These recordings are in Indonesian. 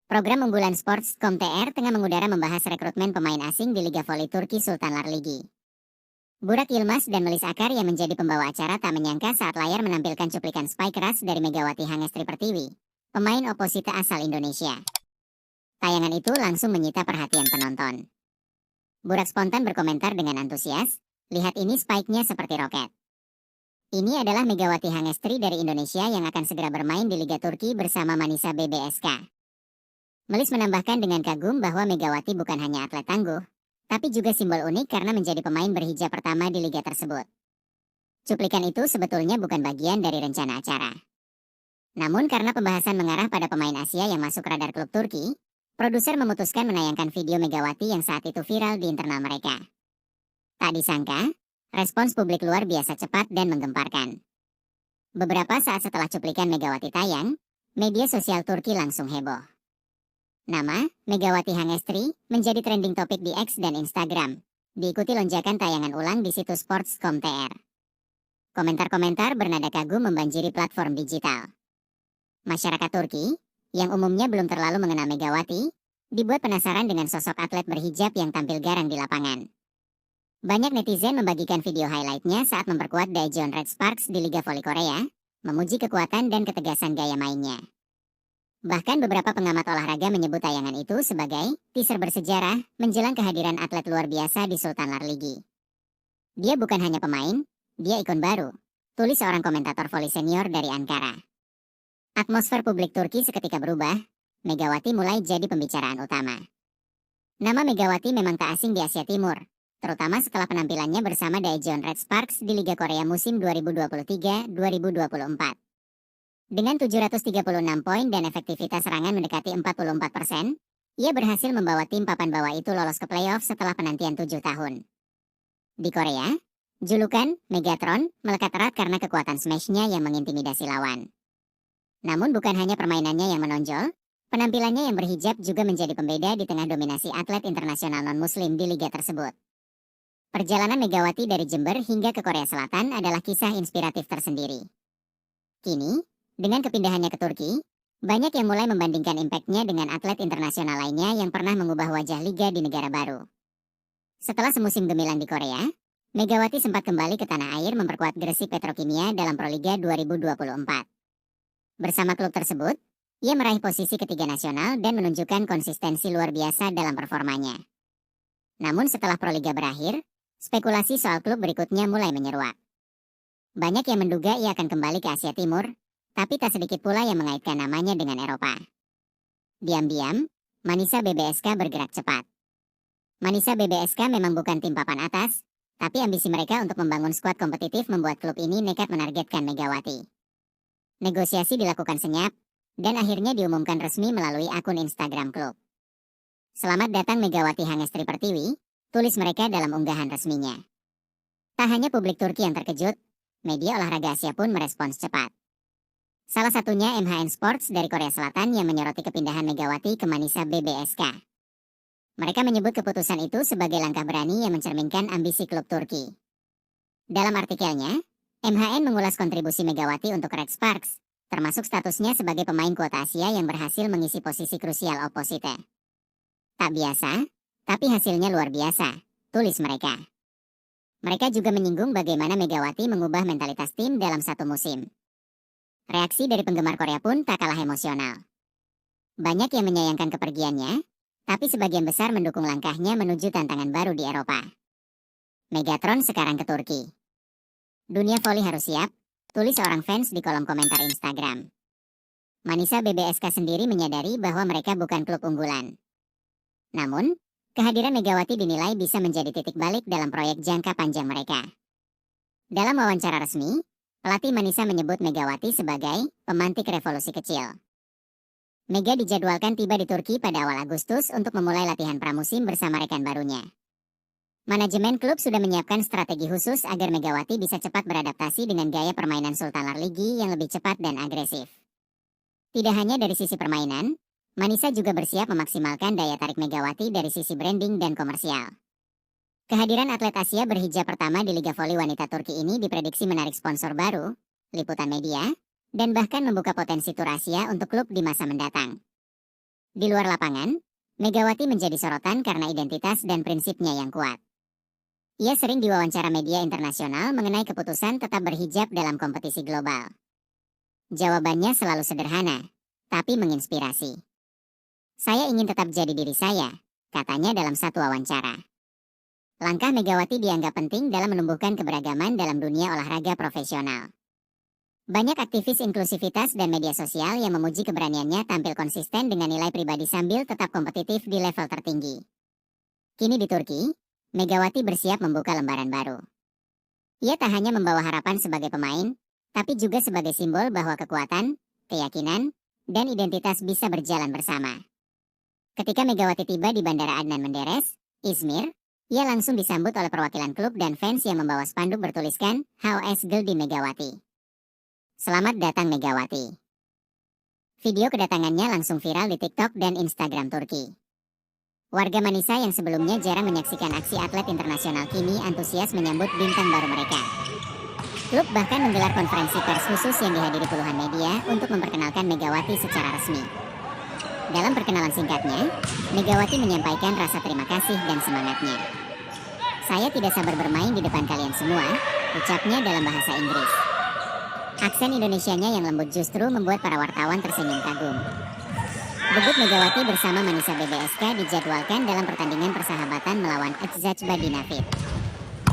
Program unggulan Sports.com TR tengah mengudara membahas rekrutmen pemain asing di Liga Voli Turki Sultanlar Ligi. Burak Yilmaz dan Melis Akar yang menjadi pembawa acara tak menyangka saat layar menampilkan cuplikan spike keras dari Megawati Hangestri Pertiwi, pemain oposita asal Indonesia. Tayangan itu langsung menyita perhatian penonton. Burak spontan berkomentar dengan antusias, "Lihat ini spike-nya seperti roket." Ini adalah Megawati Hangestri dari Indonesia yang akan segera bermain di Liga Turki bersama Manisa BBSK. Melis menambahkan dengan kagum bahwa Megawati bukan hanya atlet tangguh, tapi juga simbol unik karena menjadi pemain berhijab pertama di liga tersebut. Cuplikan itu sebetulnya bukan bagian dari rencana acara. Namun karena pembahasan mengarah pada pemain Asia yang masuk radar klub Turki, produser memutuskan menayangkan video Megawati yang saat itu viral di internal mereka. Tak disangka, respons publik luar biasa cepat dan menggemparkan. Beberapa saat setelah cuplikan Megawati tayang, media sosial Turki langsung heboh. Nama, Megawati Hangestri, menjadi trending topik di X dan Instagram, diikuti lonjakan tayangan ulang di situs Sports.com TR. Komentar-komentar bernada kagum membanjiri platform digital. Masyarakat Turki, yang umumnya belum terlalu mengenal Megawati, dibuat penasaran dengan sosok atlet berhijab yang tampil garang di lapangan. Banyak netizen membagikan video highlight-nya saat memperkuat Daejeon Red Sparks di Liga Voli Korea, memuji kekuatan dan ketegasan gaya mainnya. Bahkan beberapa pengamat olahraga menyebut tayangan itu sebagai teaser bersejarah menjelang kehadiran atlet luar biasa di Sultanlar Ligi. Dia bukan hanya pemain, dia ikon baru, tulis seorang komentator voli senior dari Ankara. Atmosfer publik Turki seketika berubah, Megawati mulai jadi pembicaraan utama. Nama Megawati memang tak asing di Asia Timur, terutama setelah penampilannya bersama Daejeon Red Sparks di Liga Korea musim 2023-2024. Dengan 736 poin dan efektivitas serangan mendekati 44%, ia berhasil membawa tim papan bawah itu lolos ke playoff setelah penantian 7 tahun. Di Korea, julukan Megatron melekat erat karena kekuatan smash-nya yang mengintimidasi lawan. Namun bukan hanya permainannya yang menonjol, penampilannya yang berhijab juga menjadi pembeda di tengah dominasi atlet internasional non-muslim di liga tersebut. Perjalanan Megawati dari Jember hingga ke Korea Selatan adalah kisah inspiratif tersendiri. Kini, dengan kepindahannya ke Turki, banyak yang mulai membandingkan impact-nya dengan atlet internasional lainnya yang pernah mengubah wajah liga di negara baru. Setelah semusim gemilang di Korea, Megawati sempat kembali ke tanah air memperkuat Gresik Petrokimia dalam Proliga 2024. Bersama klub tersebut, ia meraih posisi ketiga nasional dan menunjukkan konsistensi luar biasa dalam performanya. Namun setelah Proliga berakhir, spekulasi soal klub berikutnya mulai menyeruak. Banyak yang menduga ia akan kembali ke Asia Timur, tapi tak sedikit pula yang mengaitkan namanya dengan Eropa. Diam-diam, Manisa BBSK bergerak cepat. Manisa BBSK memang bukan tim papan atas, tapi ambisi mereka untuk membangun skuad kompetitif membuat klub ini nekat menargetkan Megawati. Negosiasi dilakukan senyap, dan akhirnya diumumkan resmi melalui akun Instagram klub. "Selamat datang Megawati Hangestri Pertiwi," tulis mereka dalam unggahan resminya. Tak hanya publik Turki yang terkejut, media olahraga Asia pun merespons cepat. Salah satunya MHN Sports dari Korea Selatan yang menyoroti kepindahan Megawati ke Manisa BBSK. Mereka menyebut keputusan itu sebagai langkah berani yang mencerminkan ambisi klub Turki. Dalam artikelnya, MHN mengulas kontribusi Megawati untuk Red Sparks, termasuk statusnya sebagai pemain kuota Asia yang berhasil mengisi posisi krusial oposite. Tak biasa, tapi hasilnya luar biasa, tulis mereka. Mereka juga menyinggung bagaimana Megawati mengubah mentalitas tim dalam satu musim. Reaksi dari penggemar Korea pun tak kalah emosional. Banyak yang menyayangkan kepergiannya, tapi sebagian besar mendukung langkahnya menuju tantangan baru di Eropa. Megatron sekarang ke Turki. Dunia voli harus siap, tulis seorang fans di kolom komentar Instagram. Manisa BBSK sendiri menyadari bahwa mereka bukan klub unggulan. Namun, kehadiran Megawati dinilai bisa menjadi titik balik dalam proyek jangka panjang mereka. Dalam wawancara resmi, pelatih Manisa menyebut Megawati sebagai pemantik revolusi kecil. Mega dijadwalkan tiba di Turki pada awal Agustus untuk memulai latihan pramusim bersama rekan barunya. Manajemen klub sudah menyiapkan strategi khusus agar Megawati bisa cepat beradaptasi dengan gaya permainan Sultanlar Ligi yang lebih cepat dan agresif. Tidak hanya dari sisi permainan, Manisa juga bersiap memaksimalkan daya tarik Megawati dari sisi branding dan komersial. Kehadiran atlet Asia berhijab pertama di Liga Voli Wanita Turki ini diprediksi menarik sponsor baru, liputan media, dan bahkan membuka potensi tur Asia untuk klub di masa mendatang. Di luar lapangan, Megawati menjadi sorotan karena identitas dan prinsipnya yang kuat. Ia sering diwawancara media internasional mengenai keputusan tetap berhijab dalam kompetisi global. Jawabannya selalu sederhana, tapi menginspirasi. "Saya ingin tetap jadi diri saya," katanya dalam satu wawancara. Langkah Megawati dianggap penting dalam menumbuhkan keberagaman dalam dunia olahraga profesional. Banyak aktivis inklusivitas dan media sosial yang memuji keberaniannya tampil konsisten dengan nilai pribadi sambil tetap kompetitif di level tertinggi. Kini di Turki, Megawati bersiap membuka lembaran baru. Ia tak hanya membawa harapan sebagai pemain, tapi juga sebagai simbol bahwa kekuatan, keyakinan, dan identitas bisa berjalan bersama. Ketika Megawati tiba di Bandara Adnan Menderes, Izmir, ia langsung disambut oleh perwakilan klub dan fans yang membawa spanduk bertuliskan, "HOS Geldi Megawati." Selamat datang Megawati. Video kedatangannya langsung viral di TikTok dan Instagram Turki. Warga Manisa yang sebelumnya jarang menyaksikan aksi atlet internasional kini antusias menyambut bintang baru mereka. Klub bahkan menggelar konferensi pers khusus yang dihadiri puluhan media untuk memperkenalkan Megawati secara resmi. Dalam perkenalan singkatnya, Megawati menyampaikan rasa terima kasih dan semangatnya. "Saya tidak sabar bermain di depan kalian semua," ucapnya dalam bahasa Inggris. Aksen Indonesianya yang lembut justru membuat para wartawan tersenyum kagum. Debut Megawati bersama Manisa BBSK dijadwalkan dalam pertandingan persahabatan melawan Eczacıba Dinafit.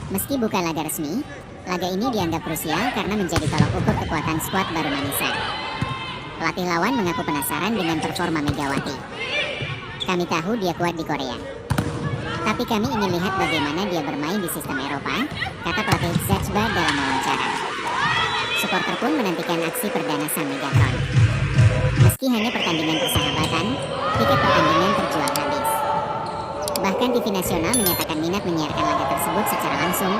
Meski bukan laga resmi, laga ini dianggap krusial karena menjadi tolok ukur kekuatan skuad baru Manisa. Pelatih lawan mengaku penasaran dengan performa Megawati. "Kami tahu dia kuat di Korea. Tapi kami ingin lihat bagaimana dia bermain di sistem Eropa," kata pelatih Eczacıba dalam wawancara. Supporter pun menantikan aksi perdana sang Megatron. Meski hanya pertandingan persahabatan, tiket pertandingan terjual habis. Bahkan TV nasional menyatakan minat menyiarkan laga tersebut secara langsung,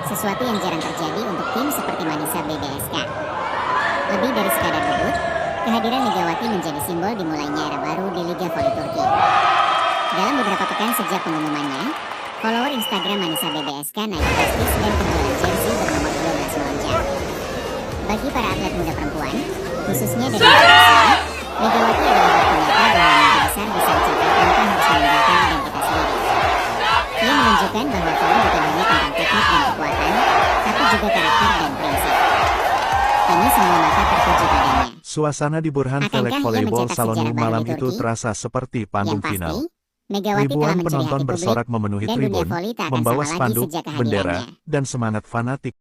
sesuatu yang jarang terjadi untuk tim seperti Manisa BBSK. Lebih dari sekadar debut, kehadiran Megawati menjadi simbol dimulainya era baru di Liga Voli Turki. Dalam beberapa pekan sejak pengumumannya, follower Instagram Manisa BBSK naik drastis dan penjualan jersey bernomor 12 melonjak. Bagi para atlet muda perempuan, khususnya dari Indonesia, Megawati adalah bukti nyata bahwa mimpi besar bisa dicapai tanpa harus meninggalkan identitas diri. Ia menunjukkan bahwa voli bukan hanya tentang teknik dan kekuatan, tapi juga karakter dan prinsip. Kini semua mata tertuju padanya. Suasana di Burhan Velek Volleyball Salon malam itu terasa seperti panggung final. Megawati Ribuan telah mencuri penonton hati bersorak publik, memenuhi dan dunia tribun, voli tak akan membawa sama lagi spanduk, sejak bendera, kehadirannya. dan semangat fanatik.